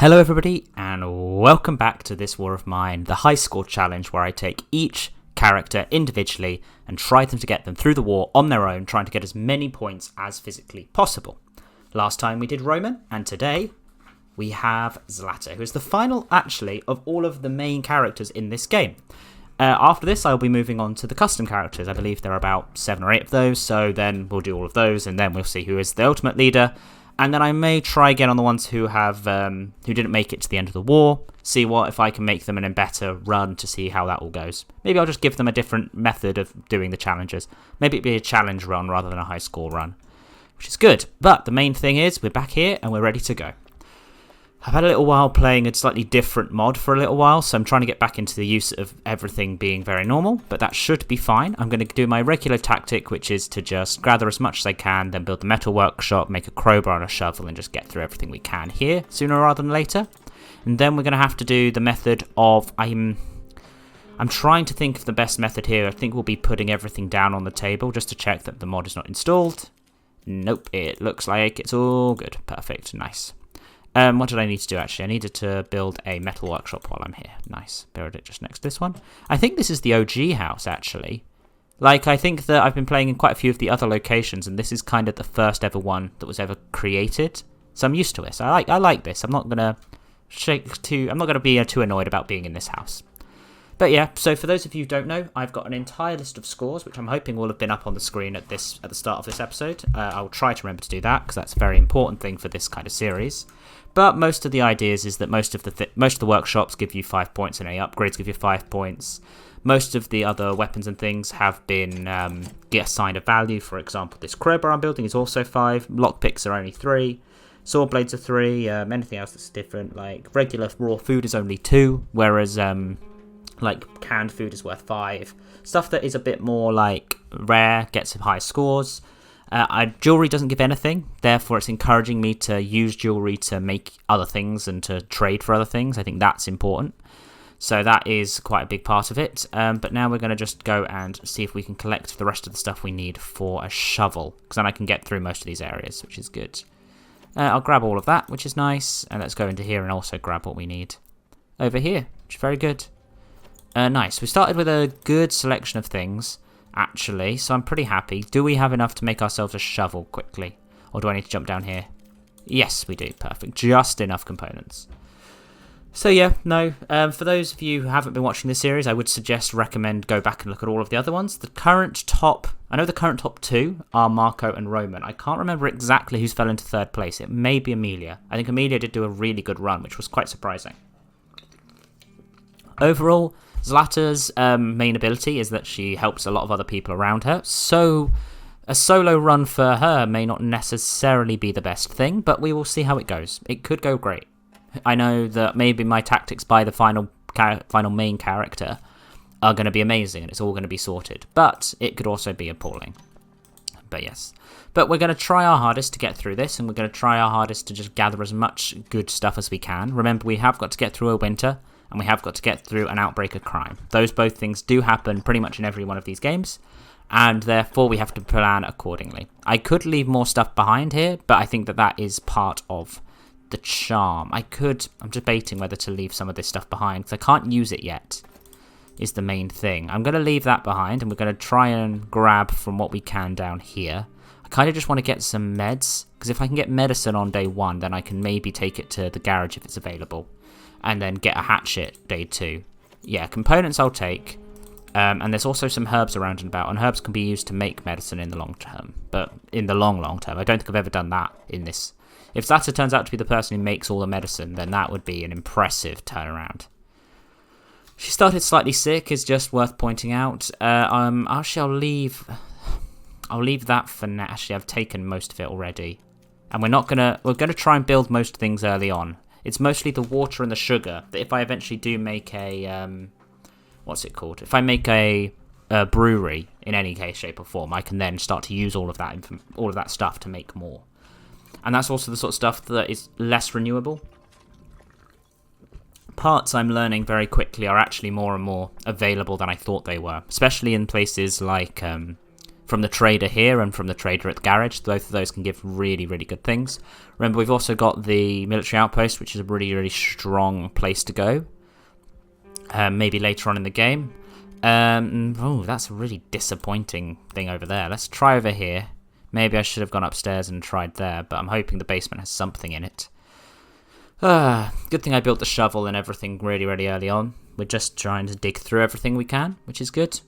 Hello everybody and welcome back to this War of Mine, the high score challenge where I take each character individually and try them to get them through the war on their own, trying to get as many points as physically possible. Last time we did Roman, and today we have Zlata, who is the final actually of all of the main characters in this game. After this I'll be moving on to the custom characters. I believe there are about 7 or 8 of those, so then we'll do all of those and then we'll see who is the ultimate leader. And then I may try again on the ones who have who didn't make it to the end of the war. See if I can make them an better run to see how that all goes. Maybe I'll just give them a different method of doing the challenges. Maybe it'd be a challenge run rather than a high score run, which is good. But the main thing is we're back here and we're ready to go. I've had a little while playing a slightly different mod for a little while, so I'm trying to get back into the use of everything being very normal, but that should be fine. I'm going to do my regular tactic, which is to just gather as much as I can, then build the metal workshop, make a crowbar and a shovel, and just get through everything we can here, sooner rather than later. And then we're going to have to do the method of... I'm trying to think of the best method here. I think we'll be putting everything down on the table just to check that the mod is not installed. Nope, it looks like it's all good. Perfect, nice. What did I need to do actually? I needed to build a metal workshop while I'm here. Nice. Build it just next to this one. I think this is the OG house actually. Like, I think that I've been playing in quite a few of the other locations and this is kind of the first ever one that was ever created. So I'm used to this. I like this. I'm not gonna be too annoyed about being in this house. But yeah, so for those of you who don't know, I've got an entire list of scores, which I'm hoping will have been up on the screen at the start of this episode. I'll try to remember to do that because that's a very important thing for this kind of series. But most of the ideas is that most of the workshops give you 5 points and any upgrades give you 5 points. Most of the other weapons and things have been assigned a value. For example, this crowbar I'm building is also 5. Lockpicks are only 3. Sword blades are 3. Anything else that's different, like regular raw food is only 2, whereas like canned food is worth 5. Stuff that is a bit more like rare gets high scores. Jewelry doesn't give anything, therefore it's encouraging me to use jewelry to make other things and to trade for other things. I think that's important. So that is quite a big part of it. But now we're going to just go and see if we can collect the rest of the stuff we need for a shovel, because then I can get through most of these areas, which is good. I'll grab all of that, which is nice. And let's go into here and also grab what we need over here, which is very good. Nice. We started with a good selection of things, actually, so I'm pretty happy. Do we have enough to make ourselves a shovel quickly? Or do I need to jump down here? Yes, we do. Perfect. Just enough components. So yeah, no. For those of you who haven't been watching this series, I would recommend go back and look at all of the other ones. I know the current top 2 are Marco and Roman. I can't remember exactly who's fell into 3rd place. It may be Amelia. I think Amelia did do a really good run, which was quite surprising. Overall, Zlata's main ability is that she helps a lot of other people around her, so a solo run for her may not necessarily be the best thing, but we will see how it goes. It could go great. I know that maybe my tactics by the final main character are going to be amazing and it's all going to be sorted, but it could also be appalling. But yes. But we're going to try our hardest to get through this, and we're going to try our hardest to just gather as much good stuff as we can. Remember, we have got to get through a winter, and we have got to get through an outbreak of crime. Those both things do happen pretty much in every one of these games, and therefore we have to plan accordingly. I could leave more stuff behind here, but I think that is part of the charm. I'm debating whether to leave some of this stuff behind, because I can't use it yet, is the main thing. I'm going to leave that behind, and we're going to try and grab from what we can down here. I kind of just want to get some meds, because if I can get medicine on day 1, then I can maybe take it to the garage if it's available. And then get a hatchet day 2. Yeah, components I'll take. And there's also some herbs around and about. And herbs can be used to make medicine in the long term. But in the long term, I don't think I've ever done that in this. If Zlata turns out to be the person who makes all the medicine, then that would be an impressive turnaround. She started slightly sick, is just worth pointing out. Actually, I'll leave that for now. Actually, I've taken most of it already. And we're going to try and build most things early on. It's mostly the water and the sugar that if I eventually do make a, what's it called? If I make a brewery in any case, shape or form, I can then start to use all of that stuff to make more. And that's also the sort of stuff that is less renewable. Parts I'm learning very quickly are actually more and more available than I thought they were, especially in places like, for from the trader here and from the trader at the garage. Both of those can give really, really good things. Remember, we've also got the military outpost, which is a really, really strong place to go. Maybe later on in the game. Oh, that's a really disappointing thing over there. Let's try over here. Maybe I should have gone upstairs and tried there, but I'm hoping the basement has something in it. Good thing I built the shovel and everything really, really early on. We're just trying to dig through everything we can, which is good.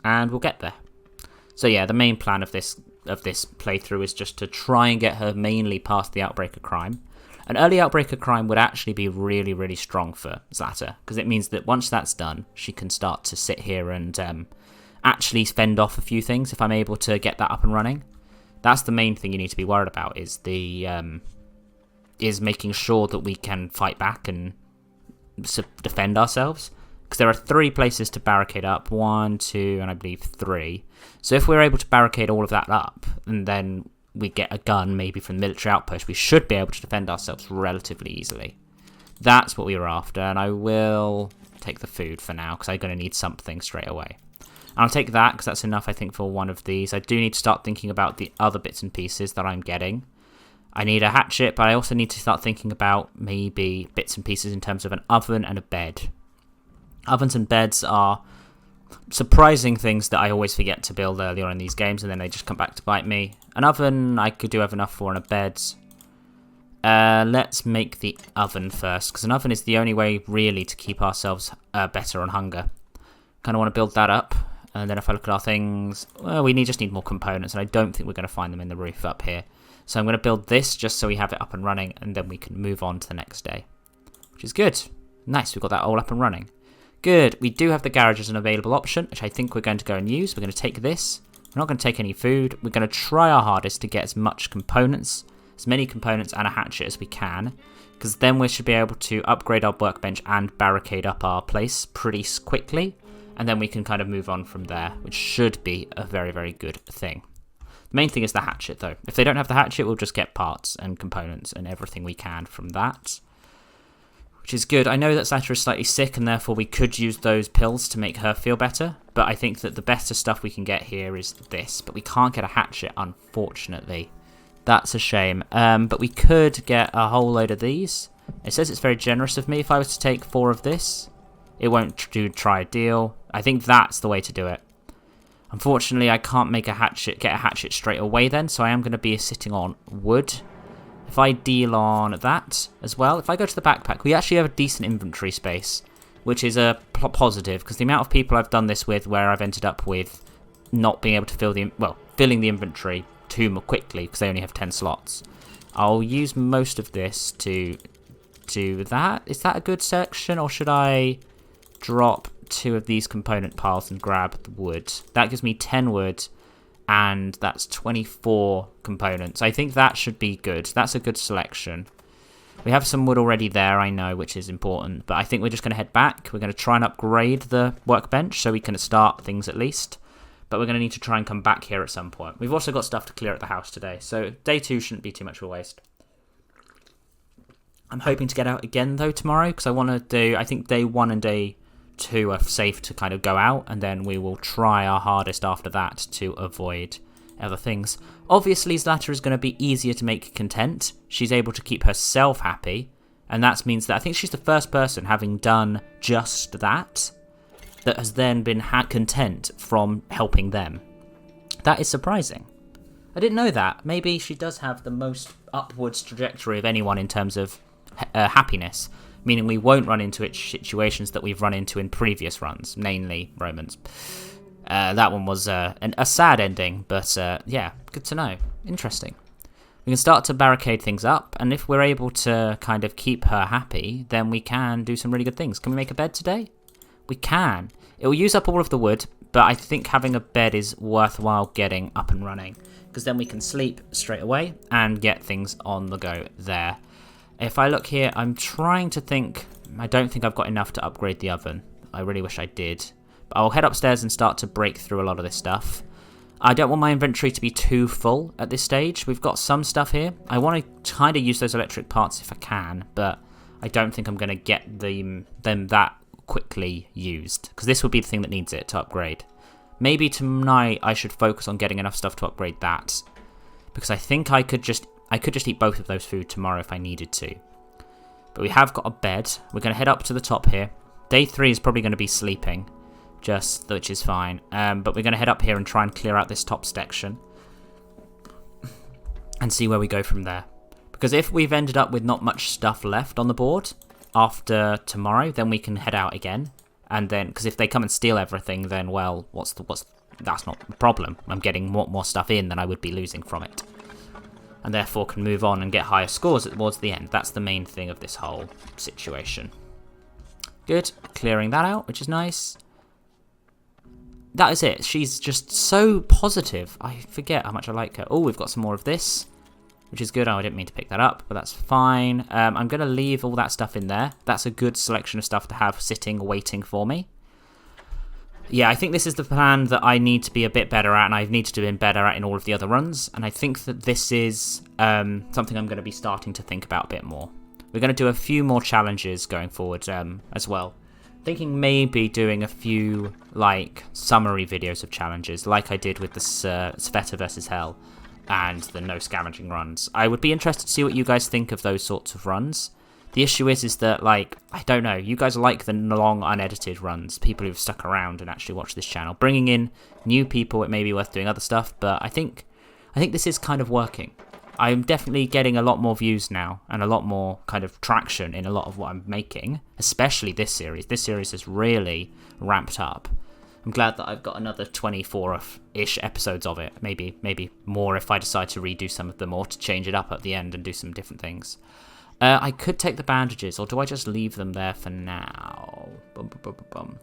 And we'll get there. So yeah, the main plan of this playthrough is just to try and get her mainly past the Outbreak of Crime. An early Outbreak of Crime would actually be really, really strong for Zlata, because it means that once that's done, she can start to sit here and actually fend off a few things if I'm able to get that up and running. That's the main thing you need to be worried about, is making sure that we can fight back and defend ourselves. Because there are 3 places to barricade up, 1, 2, and I believe 3. So if we're able to barricade all of that up, and then we get a gun maybe from the military outpost, we should be able to defend ourselves relatively easily. That's what we were after, and I will take the food for now, because I'm going to need something straight away. And I'll take that, because that's enough, I think, for one of these. I do need to start thinking about the other bits and pieces that I'm getting. I need a hatchet, but I also need to start thinking about maybe bits and pieces in terms of an oven and a bed. Ovens and beds are surprising things that I always forget to build earlier in these games, and then they just come back to bite me. An oven I could do have enough for, and a bed. Let's make the oven first, because an oven is the only way really to keep ourselves better on hunger. Kind of want to build that up, and then if I look at our things, well, we just need more components, and I don't think we're going to find them in the roof up here. So I'm going to build this just so we have it up and running, and then we can move on to the next day, which is good. Nice, we've got that all up and running. Good, we do have the garage as an available option, which I think we're going to go and use. We're going to take this. We're not going to take any food. We're going to try our hardest to get as many components and a hatchet as we can, because then we should be able to upgrade our workbench and barricade up our place pretty quickly, and then we can kind of move on from there, which should be a very, very good thing. The main thing is the hatchet, though. If they don't have the hatchet, we'll just get parts and components and everything we can from that, which is good. I know that Zlata is slightly sick, and therefore we could use those pills to make her feel better, but I think that the better stuff we can get here is this. But we can't get a hatchet, unfortunately. That's a shame. But we could get a whole load of these. It says it's very generous of me. If I was to take 4 of this, it won't try a deal. I think that's the way to do it. Unfortunately, I can't get a hatchet straight away then, so I am going to be sitting on wood. If I deal on that as well, if I go to the backpack, we actually have a decent inventory space, which is a positive, because the amount of people I've done this with where I've ended up with not being able to filling the inventory too quickly because they only have 10 slots. I'll use most of this to do that. Is that a good section, or should I drop 2 of these component piles and grab the wood? That gives me 10 wood, and that's 24 components. I think that should be good. That's a good selection. We have some wood already there, I know, which is important, but I think we're just going to head back. We're going to try and upgrade the workbench so we can start things at least, but we're going to need to try and come back here at some point. We've also got stuff to clear at the house today, so day 2 shouldn't be too much of a waste. I'm hoping to get out again, though, tomorrow, because I think day 1 and day 2 are safe to kind of go out, and then we will try our hardest after that to avoid other things. Obviously, Zlata is going to be easier to make content. She's able to keep herself happy, and that means that I think she's the first person, having done just that has then been content from helping them. That is surprising. I didn't know that. Maybe she does have the most upwards trajectory of anyone in terms of happiness, meaning we won't run into situations that we've run into in previous runs, namely Romans. That one was a sad ending, but yeah, good to know. Interesting. We can start to barricade things up, and if we're able to kind of keep her happy, then we can do some really good things. Can we make a bed today? We can. It will use up all of the wood, but I think having a bed is worthwhile getting up and running, because then we can sleep straight away and get things on the go there. If I look here, I'm trying to think. I don't think I've got enough to upgrade the oven. I really wish I did. But I'll head upstairs and start to break through a lot of this stuff. I don't want my inventory to be too full at this stage. We've got some stuff here. I want to kind of use those electric parts if I can, but I don't think I'm going to get them that quickly used, because this would be the thing that needs it to upgrade. Maybe tonight I should focus on getting enough stuff to upgrade that. Because I think I could just eat both of those food tomorrow if I needed to. But we have got a bed. We're going to head up to the top here. Day 3 is probably going to be sleeping, which is fine. But we're going to head up here and try and clear out this top section. And see where we go from there. Because if we've ended up with not much stuff left on the board after tomorrow, then we can head out again. And then, because if they come and steal everything, then, well, that's not the problem. I'm getting more stuff in than I would be losing from it. And therefore can move on and get higher scores towards the end. That's the main thing of this whole situation. Good. Clearing that out, which is nice. That is it. She's just so positive. I forget how much I like her. Oh, we've got some more of this, which is good. Oh, I didn't mean to pick that up, but that's fine. I'm going to leave all that stuff in there. That's a good selection of stuff to have sitting, waiting for me. Yeah, I think this is the plan that I need to be a bit better at, and I need to be better at in all of the other runs. And I think that this is something I'm going to be starting to think about a bit more. We're going to do a few more challenges going forward as well. Thinking maybe doing a few, like, summary videos of challenges, like I did with the Zlata versus Hell and the no scavenging runs. I would be interested to see what you guys think of those sorts of runs. The issue is that, like, I don't know, you guys like the long, unedited runs, people who've stuck around and actually watched this channel. Bringing in new people, it may be worth doing other stuff, but I think this is kind of working. I'm definitely getting a lot more views now, and a lot more kind of traction in a lot of what I'm making, especially this series. This series has really ramped up. I'm glad that I've got another 24-ish episodes of it, maybe more if I decide to redo some of them or to change it up at the end and do some different things. I could take the bandages, or do I just leave them there for now?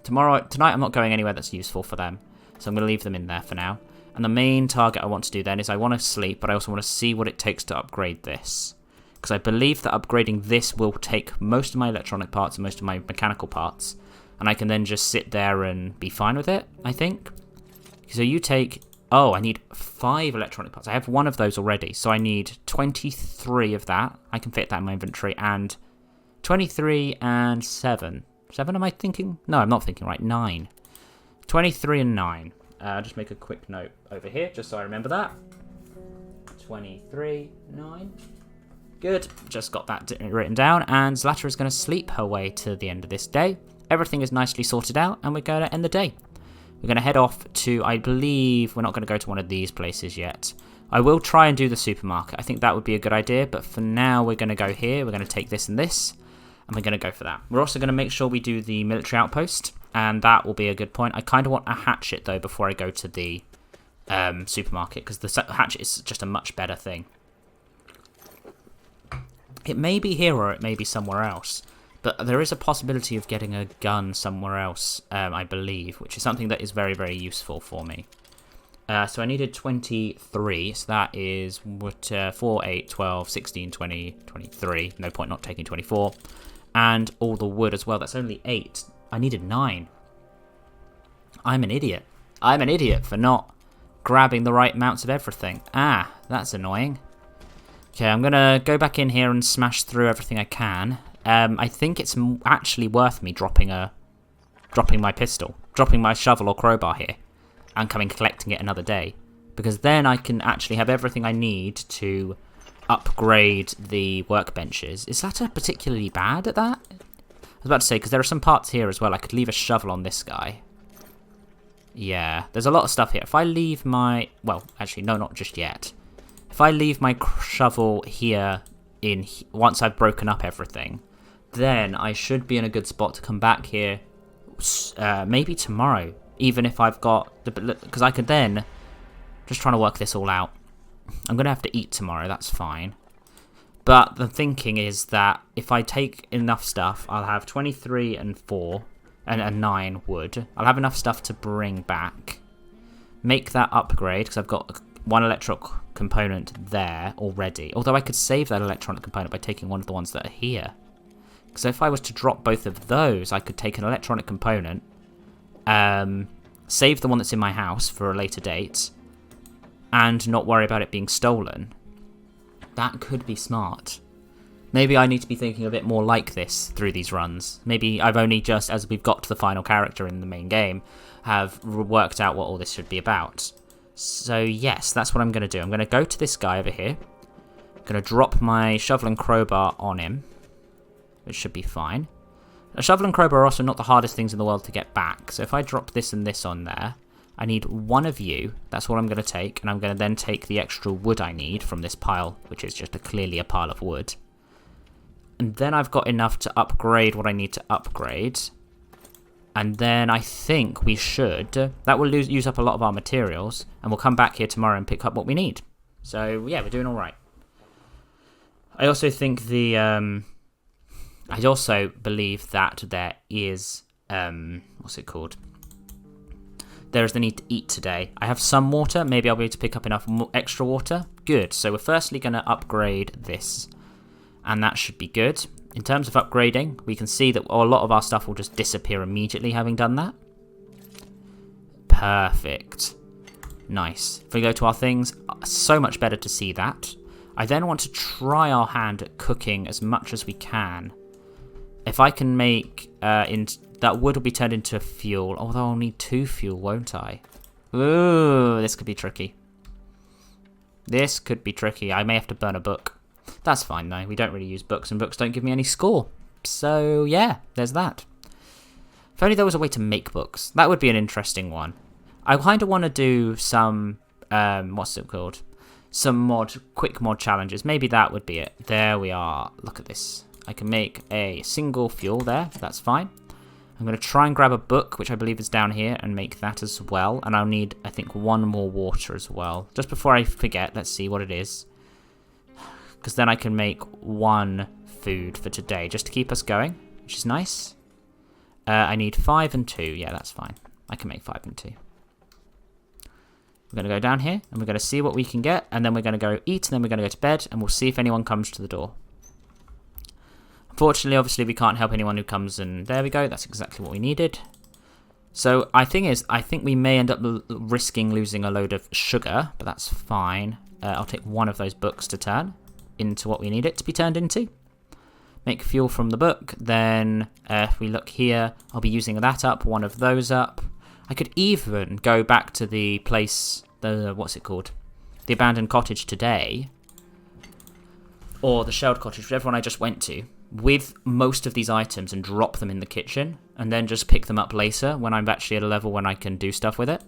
Tonight I'm not going anywhere that's useful for them, so I'm going to leave them in there for now. And the main target I want to do then is I want to sleep, but I also want to see what it takes to upgrade this. Because I believe that upgrading this will take most of my electronic parts and most of my mechanical parts, and I can then just sit there and be fine with it, I think. So you take... Oh, I need 5 electronic parts. I have 1 of those already, so I need 23 of that. I can fit that in my inventory, and 23 and 7. 7, am I thinking? No, I'm not thinking right. 9. 23 and 9. I'll just make a quick note over here, just so I remember that. 23, 9. Good. Just got that written down, and Zlata is going to sleep her way to the end of this day. Everything is nicely sorted out, and we're going to end the day. We're going to head off to, I believe, we're not going to go to one of these places yet. I will try and do the supermarket. I think that would be a good idea, but for now we're going to go here. We're going to take this and this, and we're going to go for that. We're also going to make sure we do the military outpost, and that will be a good point. I kind of want a hatchet, though, before I go to the supermarket, because the hatchet is just a much better thing. It may be here or it may be somewhere else. But there is a possibility of getting a gun somewhere else, I believe, which is something that is very, very useful for me. So I needed 23, so that is 4, 8, 12, 16, 20, 23. No point not taking 24. And all the wood as well, that's only 8. I needed 9. I'm an idiot. I'm an idiot for not grabbing the right amounts of everything. Ah, that's annoying. Okay, I'm going to go back in here and smash through everything I can. I think it's actually worth me dropping my pistol, dropping my shovel or crowbar here, and collecting it another day, because then I can actually have everything I need to upgrade the workbenches. Is that particularly bad at that? I was about to say, because there are some parts here as well. I could leave a shovel on this guy. Yeah, there's a lot of stuff here. If I leave my... Well, actually, no, not just yet. If I leave my shovel here once I've broken up everything, then I should be in a good spot to come back here maybe tomorrow, even if I've got... Because I could then... Just trying to work this all out. I'm going to have to eat tomorrow, that's fine. But the thinking is that if I take enough stuff, I'll have 23 and 4 and 9 wood. I'll have enough stuff to bring back. Make that upgrade, because I've got 1 electric component there already. Although I could save that electronic component by taking one of the ones that are here. So if I was to drop both of those, I could take an electronic component, save the one that's in my house for a later date, and not worry about it being stolen. That could be smart. Maybe I need to be thinking a bit more like this through these runs. Maybe I've only just, as we've got to the final character in the main game, have worked out what all this should be about. So yes, that's what I'm going to do. I'm going to go to this guy over here. I'm going to drop my shovel and crowbar on him, which should be fine. A shovel and crowbar are also not the hardest things in the world to get back. So if I drop this and this on there, I need one of you. That's what I'm going to take. And I'm going to then take the extra wood I need from this pile, which is just clearly a pile of wood. And then I've got enough to upgrade what I need to upgrade. And then I think we should... that will use up a lot of our materials. And we'll come back here tomorrow and pick up what we need. So, yeah, we're doing all right. I also think the... I also believe that there is... what's it called? There is the need to eat today. I have some water. Maybe I'll be able to pick up enough extra water. Good. So we're firstly going to upgrade this. And that should be good. In terms of upgrading, we can see that a lot of our stuff will just disappear immediately having done that. Perfect. Nice. If we go to our things, so much better to see that. I then want to try our hand at cooking as much as we can. If I can make... that wood will be turned into fuel. Although I'll need 2 fuel, won't I? Ooh, this could be tricky. This could be tricky. I may have to burn a book. That's fine though, we don't really use books and books don't give me any score. So yeah, there's that. If only there was a way to make books. That would be an interesting one. I kind of want to do some, what's it called? Some quick mod challenges. Maybe that would be it. There we are. Look at this. I can make a single fuel there, that's fine. I'm going to try and grab a book, which I believe is down here, and make that as well. And I'll need, I think, 1 more water as well. Just before I forget, let's see what it is. Because then I can make 1 food for today, just to keep us going, which is nice. I need 5 and 2. Yeah, that's fine. I can make 5 and 2. We're going to go down here, and we're going to see what we can get, and then we're going to go eat, and then we're going to go to bed, and we'll see if anyone comes to the door. Unfortunately, obviously, we can't help anyone who comes, and there we go. That's exactly what we needed. So, I think we may end up risking losing a load of sugar, but that's fine. I'll take 1 of those books to turn into what we need it to be turned into. Make fuel from the book. Then if we look here, I'll be using that up, 1 of those up. I could even go back to the place, what's it called? The abandoned cottage today. Or the shelled cottage, whichever one I just went to, with most of these items and drop them in the kitchen. And then just pick them up later when I'm actually at a level when I can do stuff with it.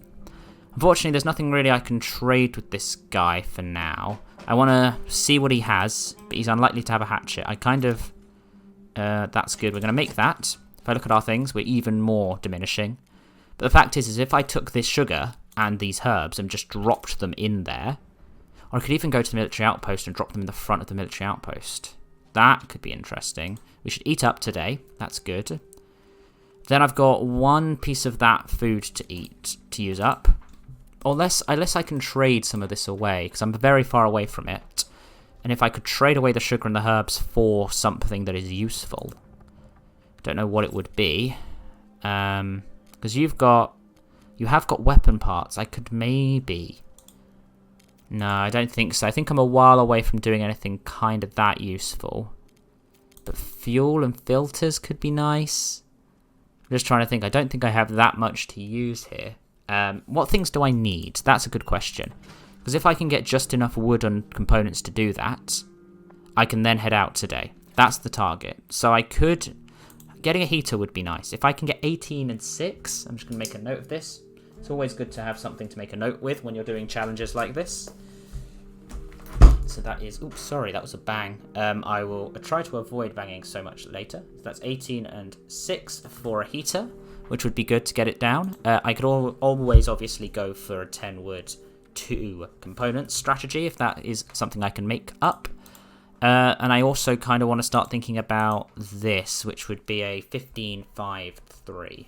Unfortunately, there's nothing really I can trade with this guy for now. I want to see what he has, but he's unlikely to have a hatchet. I kind of... that's good. We're going to make that. If I look at our things, we're even more diminishing. But the fact is if I took this sugar and these herbs and just dropped them in there, or I could even go to the military outpost and drop them in the front of the military outpost. That could be interesting. We should eat up today. That's good. Then I've got 1 piece of that food to eat, to use up. Unless I can trade some of this away, because I'm very far away from it. And if I could trade away the sugar and the herbs for something that is useful. Don't know what it would be. Because you have got weapon parts. I could maybe... No, I don't think so. I think I'm a while away from doing anything kind of that useful. But fuel and filters could be nice. I'm just trying to think. I don't think I have that much to use here. What things do I need? That's a good question. Because if I can get just enough wood and components to do that, I can then head out today. That's the target. So I could... Getting a heater would be nice. If I can get 18 and 6, I'm just going to make a note of this. It's always good to have something to make a note with when you're doing challenges like this. So that is... Oops, sorry, that was a bang. I will try to avoid banging so much later. So that's 18 and 6 for a heater, which would be good to get it down. I could always obviously go for a 10 wood 2 components strategy if that is something I can make up. And I also kind of want to start thinking about this, which would be a 15-5-3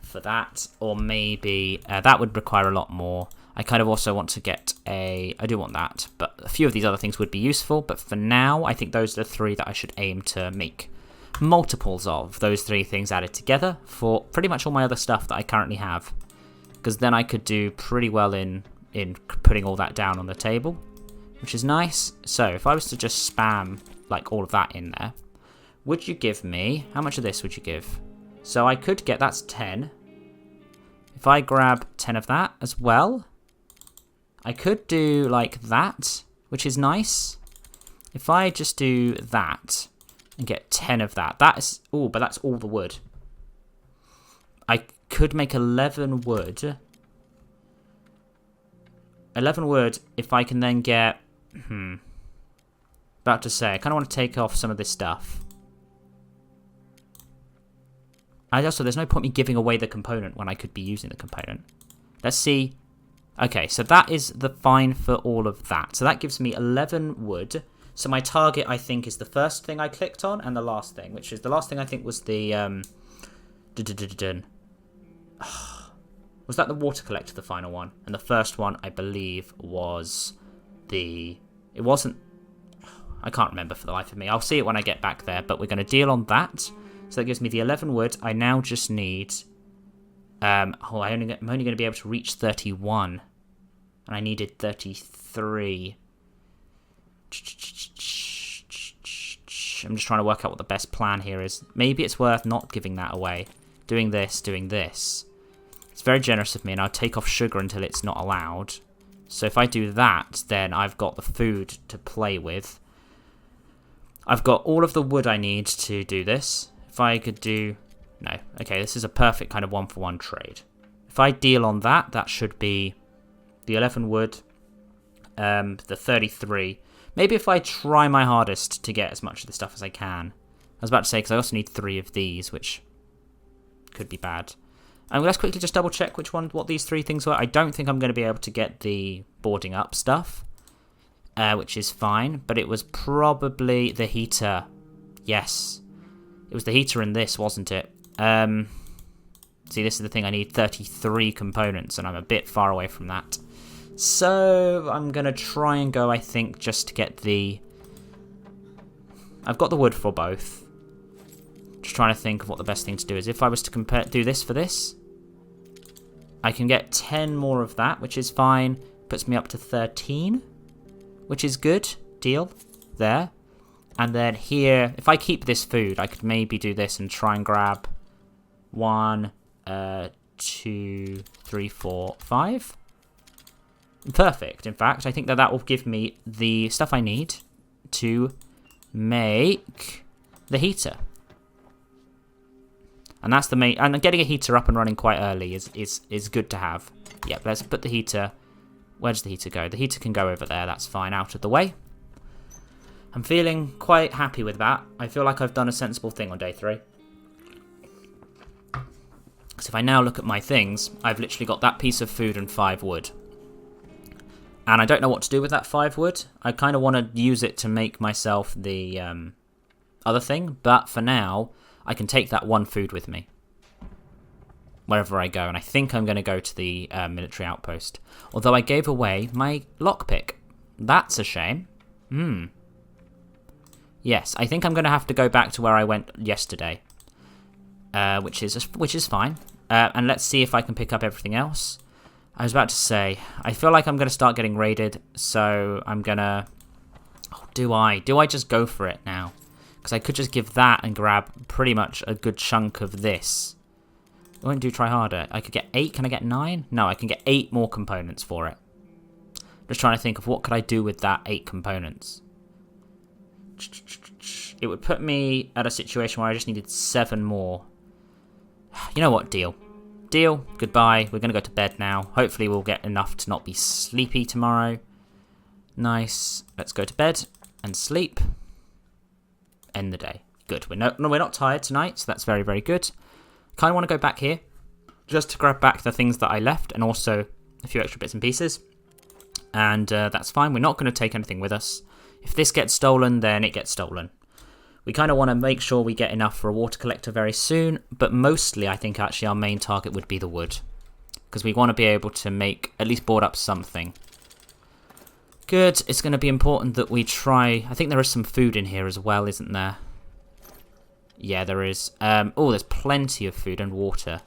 for that, or maybe that would require a lot more. I kind of also want to get I do want that, but a few of these other things would be useful, but for now I think those are the 3 that I should aim to make multiples of, those 3 things added together for pretty much all my other stuff that I currently have, because then I could do pretty well in putting all that down on the table, which is nice. So if I was to just spam like, all of that in there. Would you give me... How much of this would you give? So I could get... That's 10. If I grab 10 of that as well, I could do, like, that, which is nice. If I just do that and get 10 of that, that is... Oh, but that's all the wood. I could make 11 wood. 11 wood if I can then get... About to say, I kind of want to take off some of this stuff. There's no point me giving away the component when I could be using the component. Let's see. Okay, so that is the fine for all of that. So that gives me 11 wood. So my target, I think, is the first thing I clicked on and the last thing, which is the last thing I think was the... Was that the water collector, the final one? And the first one, I believe, was the... It wasn't... I can't remember for the life of me. I'll see it when I get back there, but we're going to deal on that. So that gives me the 11 wood. I now just need... I'm only going to be able to reach 31. And I needed 33. I'm just trying to work out what the best plan here is. Maybe it's worth not giving that away. Doing this, doing this. It's very generous of me, and I'll take off sugar until it's not allowed. So if I do that, then I've got the food to play with. I've got all of the wood I need to do this. If I could do... No. Okay, this is a perfect kind of one-for-one trade. If I deal on that, that should be the 11 wood, the 33. Maybe if I try my hardest to get as much of the stuff as I can. I was about to say, because I also need 3 of these, which could be bad. And let's quickly just double check what these 3 things were. I don't think I'm going to be able to get the boarding up stuff, which is fine. But it was probably the heater. Yes. It was the heater in this, wasn't it? See, this is the thing. I need 33 components, and I'm a bit far away from that. So I'm going to try and go, I think, just to get the... I've got the wood for both. Just trying to think of what the best thing to do is. If I was to do this for this, I can get 10 more of that, which is fine. Puts me up to 13, which is good. Deal. There. And then here, if I keep this food, I could maybe do this and try and grab 1, 2, 3, 4, 5. Perfect. In fact, I think that will give me the stuff I need to make the heater. And that's the main... And getting a heater up and running quite early is good to have. Yep, let's put the heater... Where does the heater go? The heater can go over there. That's fine. Out of the way. I'm feeling quite happy with that. I feel like I've done a sensible thing on day 3. So if I now look at my things, I've literally got that piece of food and 5 wood. And I don't know what to do with that 5 wood. I kind of want to use it to make myself the other thing. But for now, I can take that 1 food with me wherever I go. And I think I'm going to go to the military outpost. Although I gave away my lockpick. That's a shame. Yes, I think I'm going to have to go back to where I went yesterday. Which is fine. And let's see if I can pick up everything else. I was about to say, I feel like I'm going to start getting raided, so I'm going to... Oh, do I? Do I just go for it now? Because I could just give that and grab pretty much a good chunk of this. I won't try harder. I could get 8. Can I get 9? No, I can get 8 more components for it. Just trying to think of what could I do with that 8 components. It would put me at a situation where I just needed 7 more. You know what? Deal. Deal. Goodbye. We're going to go to bed now. Hopefully we'll get enough to not be sleepy tomorrow. Nice. Let's go to bed and sleep. End the day. Good. We're not tired tonight, so that's very, very good. Kind of want to go back here just to grab back the things that I left and also a few extra bits and pieces. And that's fine. We're not going to take anything with us. If this gets stolen, then it gets stolen. We kind of want to make sure we get enough for a water collector very soon, but mostly I think actually our main target would be the wood. Because we want to be able to make, at least board up something. Good, it's going to be important that we try, I think there is some food in here as well, isn't there? Yeah, there is. Oh, there's plenty of food and water.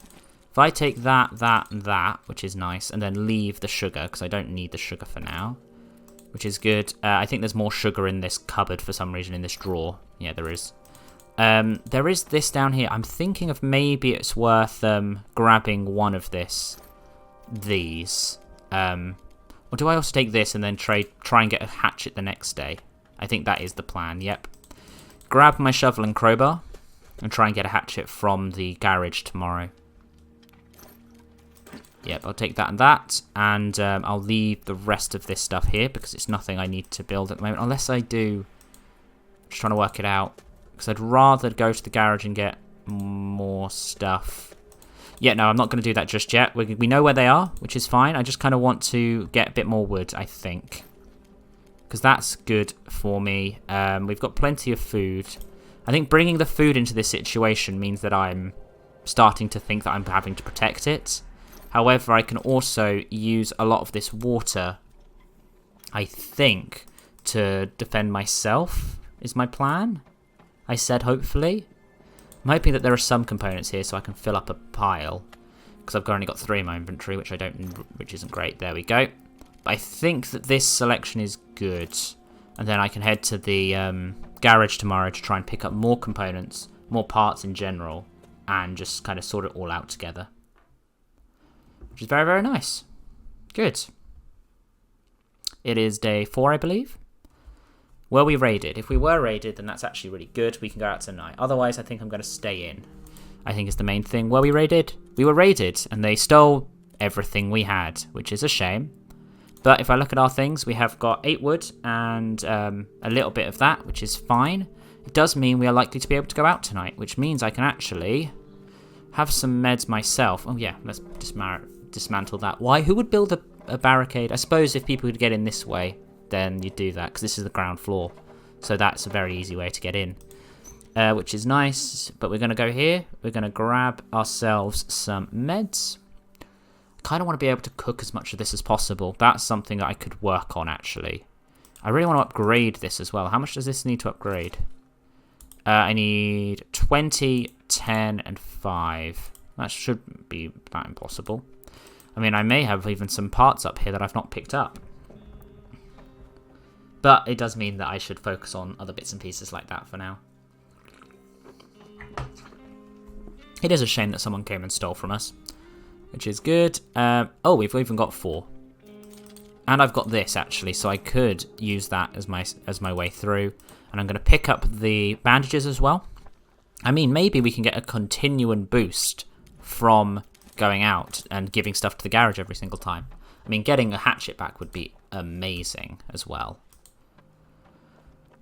If I take that, and that, which is nice, and then leave the sugar, because I don't need the sugar for now. which is good. I think there's more sugar in this cupboard for some reason in this drawer. Yeah, there is. There is this down here. I'm thinking of maybe it's worth grabbing one of these. Or do I also take this and then try and get a hatchet the next day? I think that is the plan, yep. Grab my shovel and crowbar and try and get a hatchet from the garage tomorrow. Yep, I'll take that and that, and I'll leave the rest of this stuff here because it's nothing I need to build at the moment, unless I do. Just trying to work it out, because I'd rather go to the garage and get more stuff. Yeah, no, I'm not going to do that just yet. We know where they are, which is fine. I just kind of want to get a bit more wood, I think, because that's good for me. We've got plenty of food. I think bringing the food into this situation means that I'm starting to think that I'm having to protect it. However, I can also use a lot of this water, I think, to defend myself, is my plan. I said hopefully. I'm hoping that there are some components here so I can fill up a pile, because I've only got 3 in my inventory, which isn't great. There we go. But I think that this selection is good, and then I can head to the garage tomorrow to try and pick up more components, more parts in general, and just kind of sort it all out together. Which is very, very nice. Good. It is day 4, I believe. Were we raided? If we were raided, then that's actually really good. We can go out tonight. Otherwise, I think I'm going to stay in. I think is the main thing. Were we raided? We were raided, and they stole everything we had, which is a shame. But if I look at our things, we have got 8 wood and a little bit of that, which is fine. It does mean we are likely to be able to go out tonight, which means I can actually have some meds myself. Oh yeah, let's dismantle that. Why? Who would build a barricade? I suppose if people could get in this way, then you'd do that, because this is the ground floor. So that's a very easy way to get in, which is nice. But we're going to go here. We're going to grab ourselves some meds. I kind of want to be able to cook as much of this as possible. That's something that I could work on, actually. I really want to upgrade this as well. How much does this need to upgrade? I need 20, 10, and 5. That shouldn't be that impossible. I mean, I may have even some parts up here that I've not picked up. But it does mean that I should focus on other bits and pieces like that for now. It is a shame that someone came and stole from us, which is good. Oh, we've even got 4. And I've got this, actually, so I could use that as my way through. And I'm going to pick up the bandages as well. I mean, maybe we can get a continuing boost from going out and giving stuff to the garage every single time. I mean, getting a hatchet back would be amazing as well.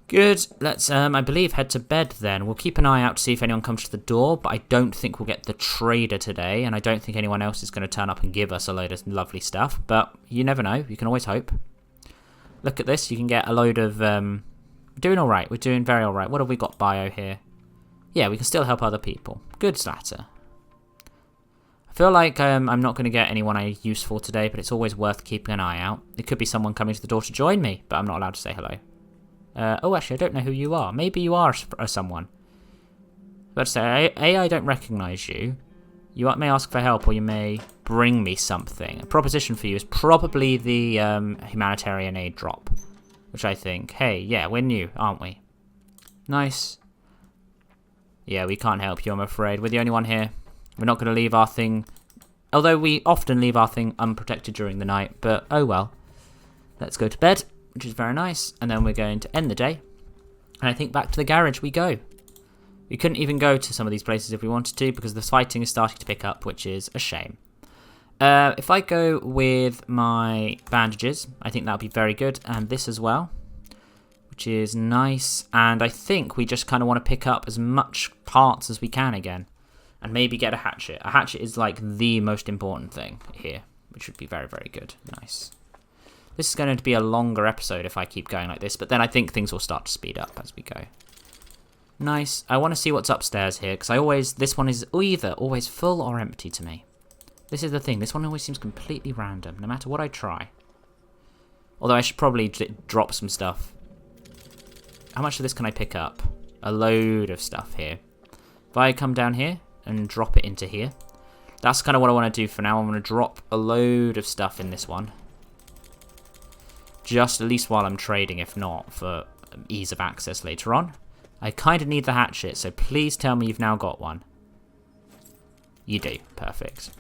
Good. Let's, I believe, head to bed then. We'll keep an eye out to see if anyone comes to the door, but I don't think we'll get the trader today, and I don't think anyone else is going to turn up and give us a load of lovely stuff, but you never know. You can always hope. Look at this. You can get a load of... We're doing alright. We're doing very alright. What have we got bio here? Yeah, we can still help other people. Good, Zlata. I feel like I'm not going to get anyone useful today, but it's always worth keeping an eye out. It could be someone coming to the door to join me, but I'm not allowed to say hello. Oh, actually, I don't know who you are. Maybe you are someone. Let's say, I don't recognise you. You may ask for help, or you may bring me something. A proposition for you is probably the humanitarian aid drop, which I think, hey, yeah, we're new, aren't we? Nice. Yeah, we can't help you, I'm afraid. We're the only one here. We're not going to leave our thing... Although we often leave our thing unprotected during the night, but oh well. Let's go to bed, which is very nice, and then we're going to end the day. And I think back to the garage we go. We couldn't even go to some of these places if we wanted to, because the fighting is starting to pick up, which is a shame. If I go with my bandages, I think that'll be very good, and this as well, which is nice. And I think we just kind of want to pick up as much parts as we can again, and maybe get a hatchet. A hatchet is like the most important thing here, which would be very, very good. Nice. This is going to be a longer episode if I keep going like this, but then I think things will start to speed up as we go. Nice. I want to see what's upstairs here, because this one is either always full or empty to me. This is the thing. This one always seems completely random, no matter what I try. Although I should probably drop some stuff. How much of this can I pick up? A load of stuff here. If I come down here and drop it into here, that's kind of what I want to do for now. I want to drop a load of stuff in this one, just at least while I'm trading, if not for ease of access later on. I kind of need the hatchet, so please tell me you've now got one. You do. Perfect.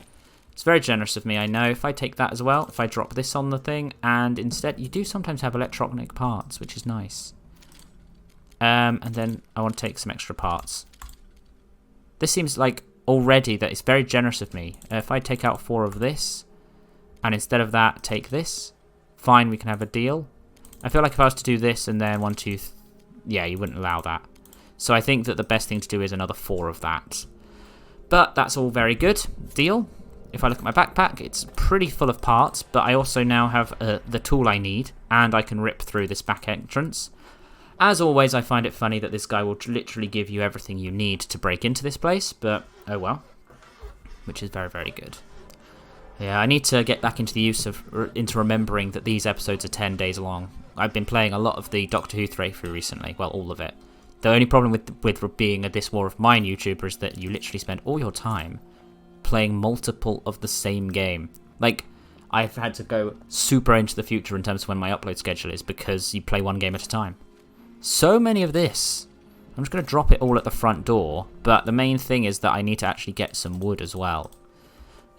It's very generous of me, I know. If I take that as well, if I drop this on the thing, and instead, you do sometimes have electronic parts, which is nice. And then I want to take some extra parts. This seems like already that it's very generous of me. If I take out 4 of this, and instead of that, take this, fine, we can have a deal. I feel like if I was to do this and then 1, 2, yeah, you wouldn't allow that. So I think that the best thing to do is another 4 of that. But that's all very good. Deal. If I look at my backpack, it's pretty full of parts, but I also now have the tool I need, and I can rip through this back entrance. As always, I find it funny that this guy will literally give you everything you need to break into this place, but oh well. Which is very, very good. Yeah, I need to get back into the use of, into remembering that these episodes are 10 days long. I've been playing a lot of the Doctor Who playthrough recently, well, all of it. The only problem with being a This War of Mine YouTuber is that you literally spend all your time playing multiple of the same game. Like, I've had to go super into the future in terms of when my upload schedule is because you play one game at a time. So many of this. I'm just going to drop it all at the front door, but the main thing is that I need to actually get some wood as well.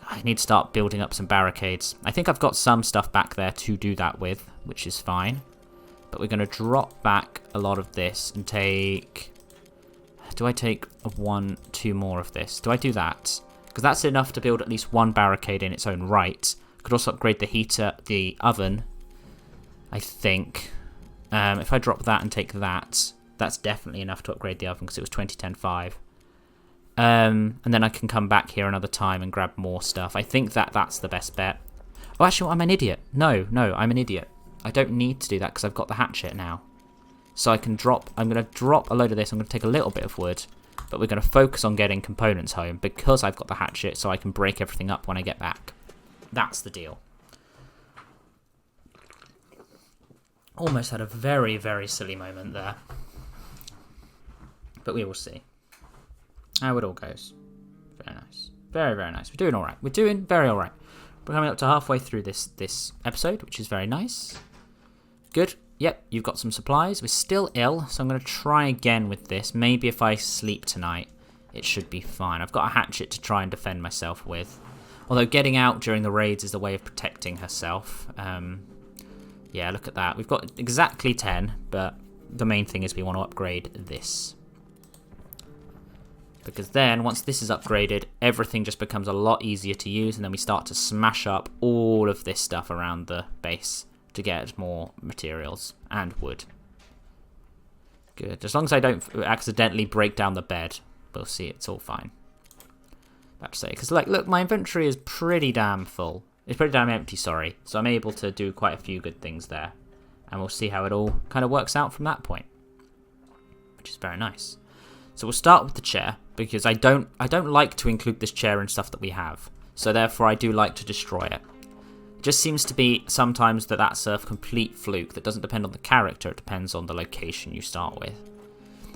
I need to start building up some barricades. I think I've got some stuff back there to do that with, which is fine. But we're going to drop back a lot of this and take... Do I take 1, 2 more of this? Do I do that? Because that's enough to build at least one barricade in its own right. Could also upgrade the heater, the oven, I think. If I drop that and take that, that's definitely enough to upgrade the oven because it was 2010-5. And then I can come back here another time and grab more stuff. I think that's the best bet. Oh, actually, I'm an idiot. No, I'm an idiot. I don't need to do that because I've got the hatchet now. So I can drop, I'm going to drop a load of this. I'm going to take a little bit of wood, but we're going to focus on getting components home because I've got the hatchet so I can break everything up when I get back. That's the deal. Almost had a very, very silly moment there. But we will see how it all goes. Very nice. Very, very nice. We're doing all right. We're doing very all right. We're coming up to halfway through this episode, which is very nice. Good. Yep, you've got some supplies. We're still ill, so I'm going to try again with this. Maybe if I sleep tonight, it should be fine. I've got a hatchet to try and defend myself with. Although getting out during the raids is a way of protecting herself. Yeah, look at that. We've got exactly 10, but the main thing is we want to upgrade this. Because then, once this is upgraded, everything just becomes a lot easier to use, and then we start to smash up all of this stuff around the base to get more materials and wood. Good. As long as I don't accidentally break down the bed, we'll see it's all fine. About to say, because like, look, my inventory is pretty damn full. It's pretty damn empty, sorry. So I'm able to do quite a few good things there. And we'll see how it all kind of works out from that point. Which is very nice. So we'll start with the chair, because I don't like to include this chair in stuff that we have. So therefore I do like to destroy it. It just seems to be sometimes that that's a complete fluke. That doesn't depend on the character, it depends on the location you start with.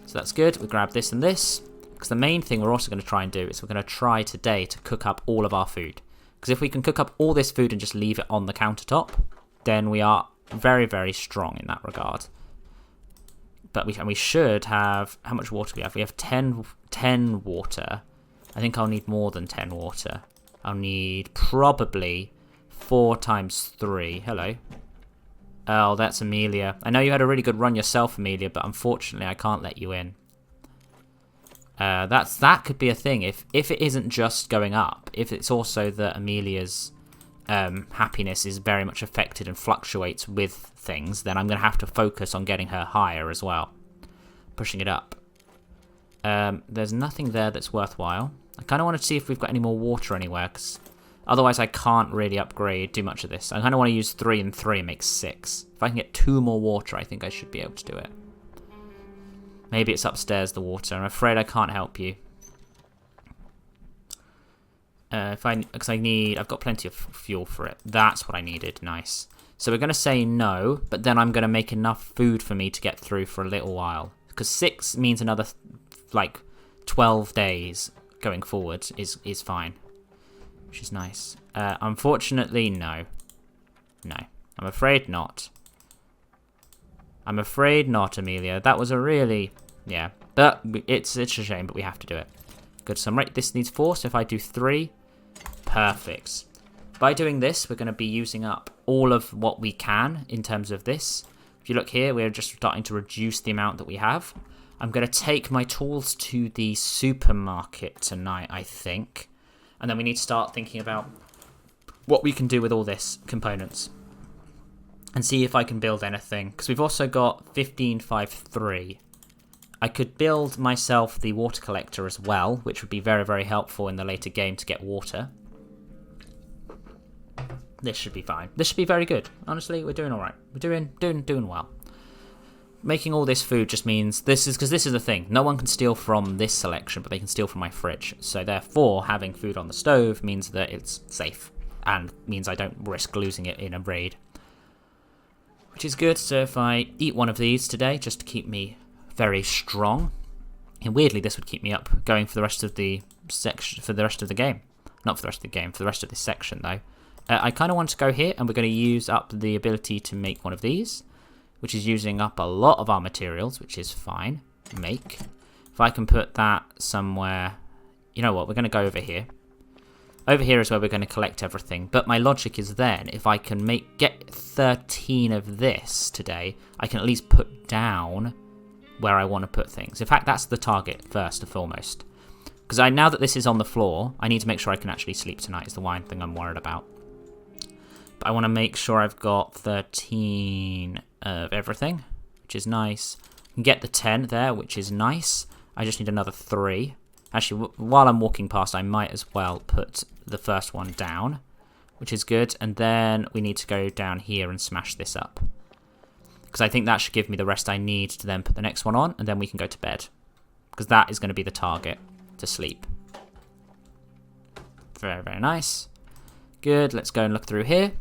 So that's good. We grab this and this. Because the main thing we're also going to try and do is we're going to try today to cook up all of our food. Because if we can cook up all this food and just leave it on the countertop, then we are very, very strong in that regard. But we should have... How much water do we have? We have 10 water. I think I'll need more than 10 water. I'll need probably 4 times 3. Hello. Oh, that's Amelia. I know you had a really good run yourself, Amelia, but unfortunately I can't let you in. That could be a thing. If it isn't just going up, if it's also that Amelia's happiness is very much affected and fluctuates with things, then I'm going to have to focus on getting her higher as well. Pushing it up. There's nothing there that's worthwhile. I kind of want to see if we've got any more water anywhere, because otherwise I can't really upgrade too much of this. I kind of want to use 3 and 3 and make 6. If I can get 2 more water, I think I should be able to do it. Maybe it's upstairs, the water. I'm afraid I can't help you. Because I've got plenty of fuel for it. That's what I needed. Nice. So we're going to say no, but then I'm going to make enough food for me to get through for a little while. Because 6 means another, 12 days going forward is fine. Which is nice. Unfortunately, no. No. I'm afraid not. I'm afraid not, Amelia. That was a really... Yeah. But it's a shame, but we have to do it. Good, so this needs 4, so if I do 3... Perfect. By doing this, we're going to be using up all of what we can in terms of this. If you look here, we're just starting to reduce the amount that we have. I'm going to take my tools to the supermarket tonight, I think. And then we need to start thinking about what we can do with all this components. And see if I can build anything. Because we've also got 1553. I could build myself the water collector as well, which would be very, very helpful in the later game to get water. This should be fine. This should be very good. Honestly, we're doing all right. We're doing well. Making all this food just means because this is the thing. No one can steal from this selection, but they can steal from my fridge. So therefore, having food on the stove means that it's safe and means I don't risk losing it in a raid, which is good. So if I eat one of these today, just to keep me very strong, and weirdly, this would keep me up going for the rest of the section, for the rest of the game. Not for the rest of the game, for the rest of this section though. I kind of want to go here, and we're going to use up the ability to make one of these, which is using up a lot of our materials, which is fine. Make. If I can put that somewhere... You know what, we're going to go over here. Over here is where we're going to collect everything, but my logic is then, if I can get 13 of this today, I can at least put down where I want to put things. In fact, that's the target, first and foremost. Because now that this is on the floor, I need to make sure I can actually sleep tonight, is the one thing I'm worried about. I want to make sure I've got 13 of everything, which is nice. I can get the 10 there, which is nice. I just need another 3. Actually, while I'm walking past, I might as well put the first one down, which is good. And then we need to go down here and smash this up, because I think that should give me the rest I need to then put the next one on, and then we can go to bed, because that is going to be the target, to sleep. Very, very nice. Good, let's go and look through here.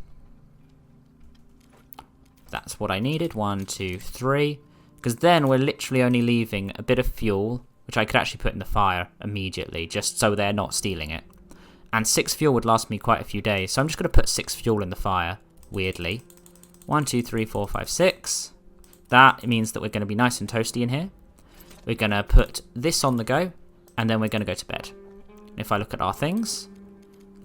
That's what I needed. 1, 2, 3. Because then we're literally only leaving a bit of fuel, which I could actually put in the fire immediately, just so they're not stealing it. And 6 fuel would last me quite a few days, so I'm just going to put 6 fuel in the fire, weirdly. 1, 2, 3, 4, 5, 6. That means that we're going to be nice and toasty in here. We're going to put this on the go, and then we're going to go to bed. If I look at our things...